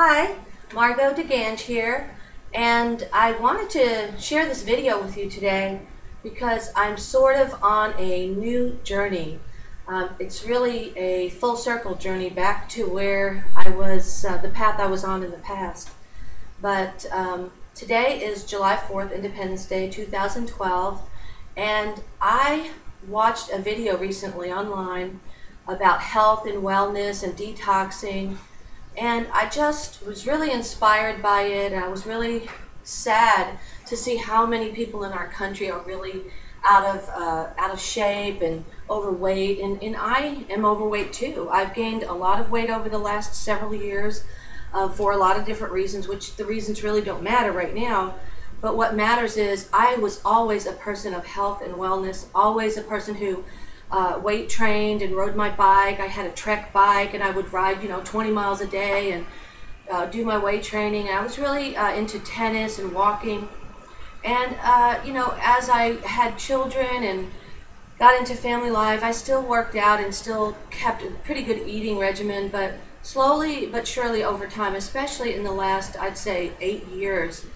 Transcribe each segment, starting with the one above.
Hi, Margo DeGange here, and I wanted to share this video with you today because I'm sort of on a new journey. It's really a full circle journey back to where I was, the path I was on in the past. But today is July 4th, Independence Day 2012, and I watched a video recently online about health and wellness and detoxing. And I just was really inspired by it, and I was really sad to see how many people in our country are really out of shape and overweight, and I am overweight too. I've gained a lot of weight over the last several years for a lot of different reasons, which the reasons really don't matter right now. But what matters is I was always a person of health and wellness, always a person who weight trained and rode my bike. I had a Trek bike, and I would ride 20 miles a day and do my weight training. I was really into tennis and walking, and as I had children and got into family life, I still worked out and still kept a pretty good eating regimen, but slowly but surely over time, especially in the last, I'd say, 8 years,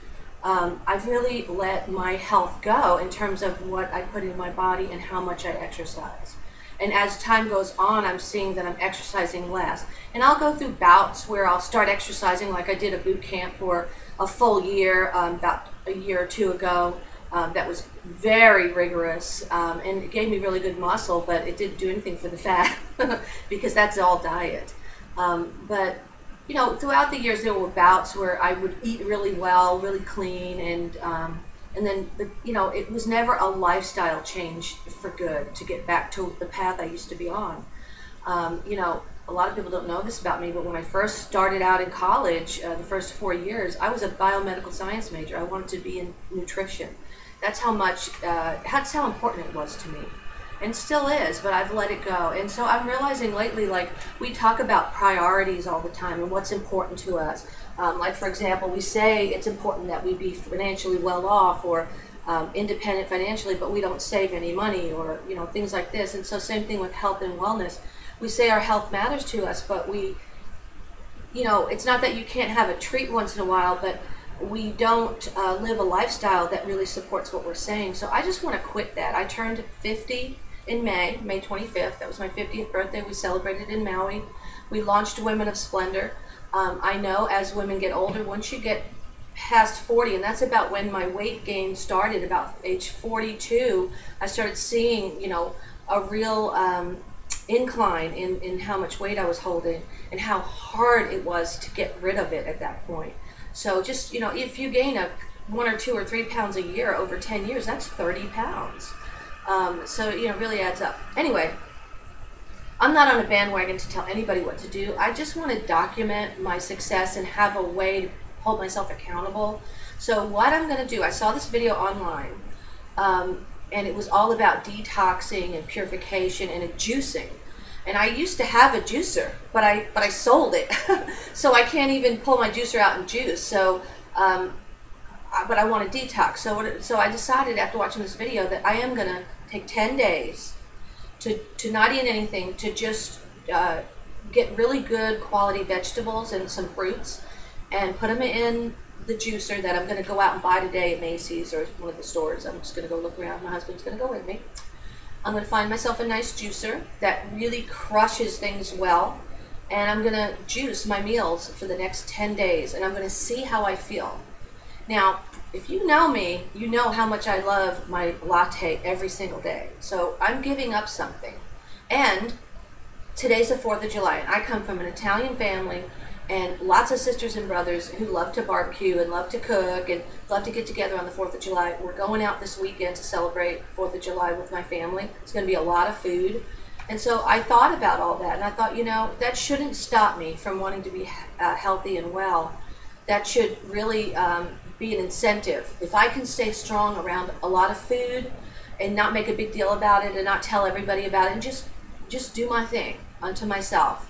I've really let my health go in terms of what I put in my body and how much I exercise. And as time goes on, I'm seeing that I'm exercising less. And I'll go through bouts where I'll start exercising, like I did a boot camp for a full year about a year or two ago. That was very rigorous, and it gave me really good muscle, but it didn't do anything for the fat because that's all diet. But throughout the years, there were bouts where I would eat really well, really clean, and then it was never a lifestyle change for good to get back to the path I used to be on. A lot of people don't know this about me, but when I first started out in college, the first 4 years, I was a biomedical science major. I wanted to be in nutrition. That's how important it was to me. And still is, but I've let it go. And so I'm realizing lately, like, we talk about priorities all the time and what's important to us. Like, for example, we say it's important that we be financially well off or independent financially, but we don't save any money or, things like this. And so same thing with health and wellness. We say our health matters to us, but it's not that you can't have a treat once in a while, but we don't live a lifestyle that really supports what we're saying. So I just want to quit that. I turned 50 in May 25th. That was my 50th birthday. We celebrated in Maui. We launched Women of Splendor. I know as women get older, once you get past 40, and that's about when my weight gain started, about age 42, I started seeing, a real incline in how much weight I was holding and how hard it was to get rid of it at that point. So just, if you gain 1 or 2 or 3 pounds a year over 10 years, that's 30 pounds. So, it really adds up. Anyway, I'm not on a bandwagon to tell anybody what to do. I just want to document my success and have a way to hold myself accountable. So what I'm going to do, I saw this video online, and it was all about detoxing and purification and juicing. And I used to have a juicer, but I sold it. So I can't even pull my juicer out and juice. So, but I want to detox. So I decided after watching this video that I am going to take 10 days to not eat anything, to just get really good quality vegetables and some fruits and put them in the juicer that I'm going to go out and buy today at Macy's or one of the stores. I'm just going to go look around. My husband's going to go with me. I'm going to find myself a nice juicer that really crushes things well, and I'm going to juice my meals for the next 10 days, and I'm going to see how I feel. Now, if you know me, you know how much I love my latte every single day. So I'm giving up something. And today's the 4th of July, and I come from an Italian family and lots of sisters and brothers who love to barbecue and love to cook and love to get together on the 4th of July. We're going out this weekend to celebrate 4th of July with my family. It's going to be a lot of food. And so I thought about all that, and I thought, that shouldn't stop me from wanting to be healthy and well. That should really be an incentive. If I can stay strong around a lot of food and not make a big deal about it and not tell everybody about it and just do my thing unto myself,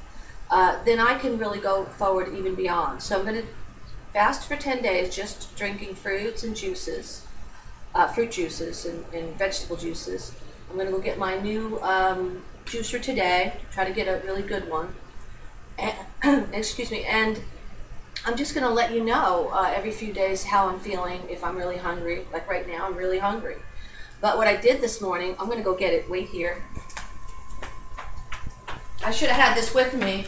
then I can really go forward even beyond. So I'm going to fast for 10 days, just drinking fruits and juices, fruit juices and vegetable juices. I'm going to go get my new juicer today, try to get a really good one. And, excuse me, and I'm just going to let you know every few days how I'm feeling, if I'm really hungry. Like right now, I'm really hungry. But what I did this morning, I'm going to go get it. Wait here. I should have had this with me.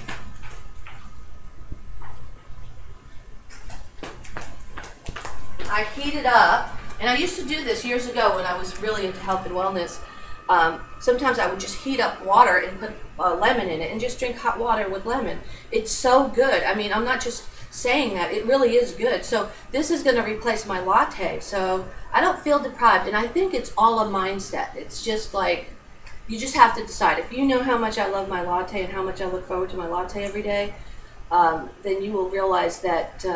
I heated up, and I used to do this years ago when I was really into health and wellness. Sometimes I would just heat up water and put lemon in it and just drink hot water with lemon. It's so good. I mean, I'm not just saying that. It really is good. So this is going to replace my latte. So I don't feel deprived, and I think it's all a mindset. It's just like, you just have to decide. If you know how much I love my latte and how much I look forward to my latte every day, then you will realize that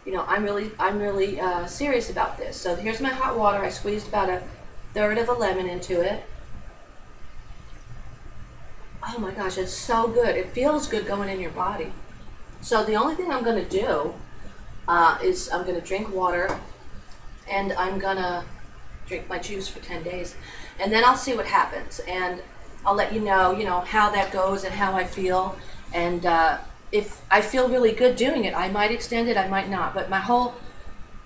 you know, I'm really serious about this. So here's my hot water. I squeezed about 1/3 of a lemon into it. Oh my gosh, it's so good. It feels good going in your body. So the only thing I'm going to do is I'm going to drink water, and I'm going to drink my juice for 10 days. And then I'll see what happens. And I'll let you know, how that goes and how I feel. And if I feel really good doing it, I might extend it, I might not. But my whole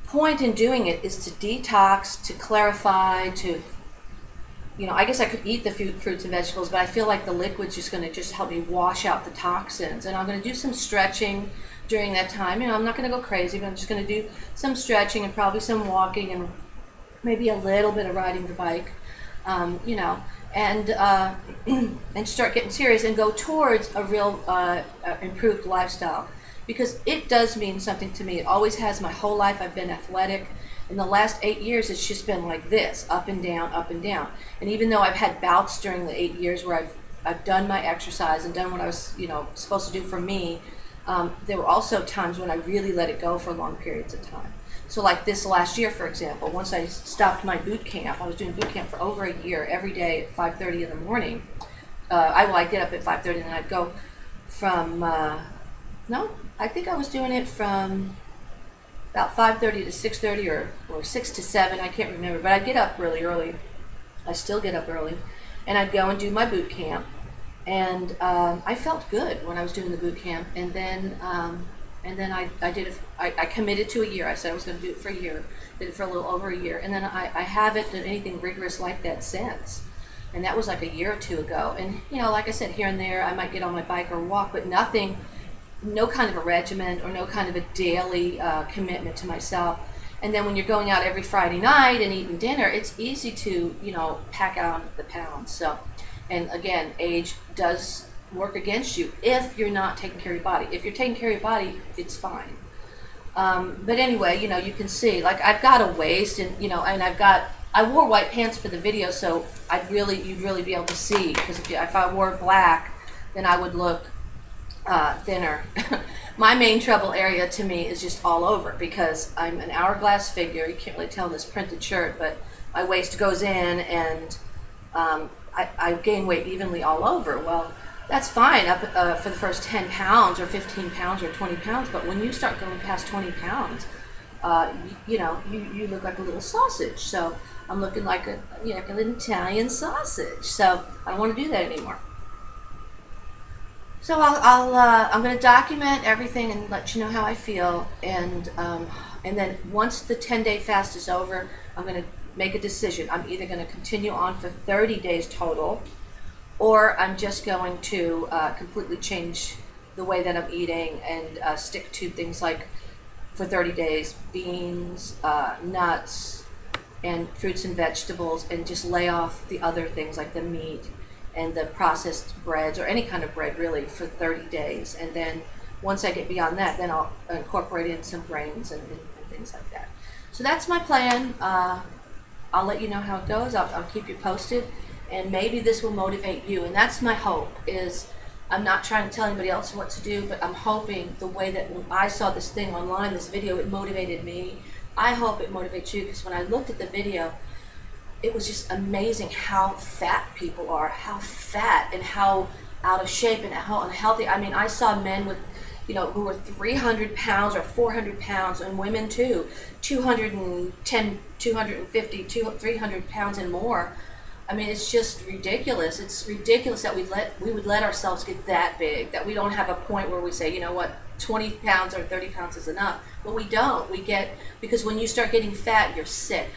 point in doing it is to detox, to clarify, to, I guess I could eat the fruits and vegetables, but I feel like the liquid's just going to just help me wash out the toxins. And I'm going to do some stretching during that time. I'm not going to go crazy, but I'm just going to do some stretching and probably some walking and maybe a little bit of riding the bike, and start getting serious and go towards a real improved lifestyle, because it does mean something to me. It always has. My whole life I've been athletic. In the last 8 years, it's just been like this, up and down, up and down. And even though I've had bouts during the 8 years where I've done my exercise and done what I was, supposed to do for me, there were also times when I really let it go for long periods of time. So like this last year, for example, once I stopped my boot camp, I was doing boot camp for over a year, every day at 5:30 in the morning. I'd get up at 5:30 and I'd go from, I think I was doing it from about 5:30 to 6:30 or 6 to 7, I can't remember, but I'd get up really early. I still get up early, and I'd go and do my boot camp, and I felt good when I was doing the boot camp, and then I committed to a year. I said I was going to do it for a year, did it for a little over a year, and then I haven't done anything rigorous like that since, and that was like a year or two ago. And like I said, here and there I might get on my bike or walk, but nothing, no kind of a regimen or no kind of a daily commitment to myself. And then when you're going out every Friday night and eating dinner, it's easy to, pack on the pounds. So, and again, age does work against you if you're not taking care of your body. If you're taking care of your body, it's fine. But anyway, you can see, like, I've got a waist, and and I wore white pants for the video, so you'd really be able to see, because if I wore black, then I would look thinner. My main trouble area to me is just all over, because I'm an hourglass figure. You can't really tell in this printed shirt, but my waist goes in, and I gain weight evenly all over. Well, that's fine up for the first 10 pounds or 15 pounds or 20 pounds, but when you start going past 20 pounds, you look like a little sausage. So I'm looking like an Italian sausage. So I don't want to do that anymore. So I'm going to document everything and let you know how I feel, and then once the 10-day fast is over, I'm going to make a decision. I'm either going to continue on for 30 days total, or I'm just going to completely change the way that I'm eating and stick to things like, for 30 days, beans, nuts, and fruits and vegetables, and just lay off the other things like the meat and the processed breads, or any kind of bread really, for 30 days. And then once I get beyond that, then I'll incorporate in some grains and things like that. So that's my plan. I'll let you know how it goes. I'll keep you posted, and maybe this will motivate you. And that's my hope. Is I'm not trying to tell anybody else what to do, but I'm hoping the way that when I saw this thing online, this video, it motivated me. I hope it motivates you, because when I looked at the video, it was just amazing how fat people are, how fat and how out of shape and how unhealthy. I mean, I saw men with, who were 300 pounds or 400 pounds, and women too, 210, 250, 300 pounds and more. I mean, it's just ridiculous. It's ridiculous that we would let ourselves get that big, that we don't have a point where we say, you know what, 20 pounds or 30 pounds is enough. But we don't. Because when you start getting fat, you're sick.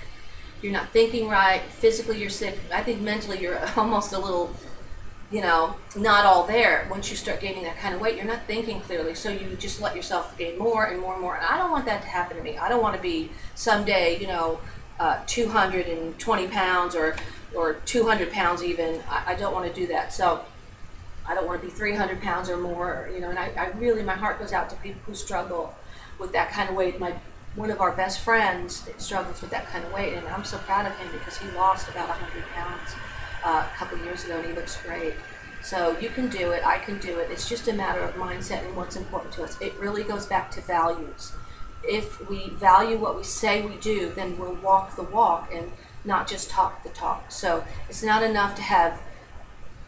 You're not thinking right. Physically, you're sick. I think mentally, you're almost a little, not all there. Once you start gaining that kind of weight, you're not thinking clearly. So you just let yourself gain more and more and more. And I don't want that to happen to me. I don't want to be someday, 220 pounds or 200 pounds even. I don't want to do that. So I don't want to be 300 pounds or more, and I really, my heart goes out to people who struggle with that kind of weight. One of our best friends struggles with that kind of weight, and I'm so proud of him because he lost about 100 pounds a couple years ago, and he looks great. So you can do it, I can do it. It's just a matter of mindset and what's important to us. It really goes back to values. If we value what we say we do, then we'll walk the walk and not just talk the talk. So it's not enough to have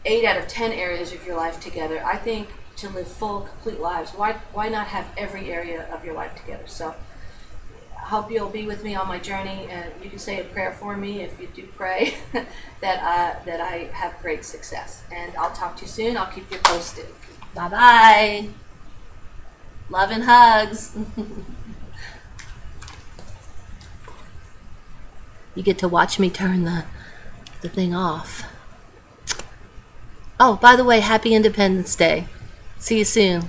8 out of 10 areas of your life together. I think to live full, complete lives, why not have every area of your life together? So I hope you'll be with me on my journey, and you can say a prayer for me if you do pray that I have great success. And I'll talk to you soon. I'll keep you posted. Bye-bye. Love and hugs. You get to watch me turn the thing off. Oh, by the way, happy Independence Day. See you soon.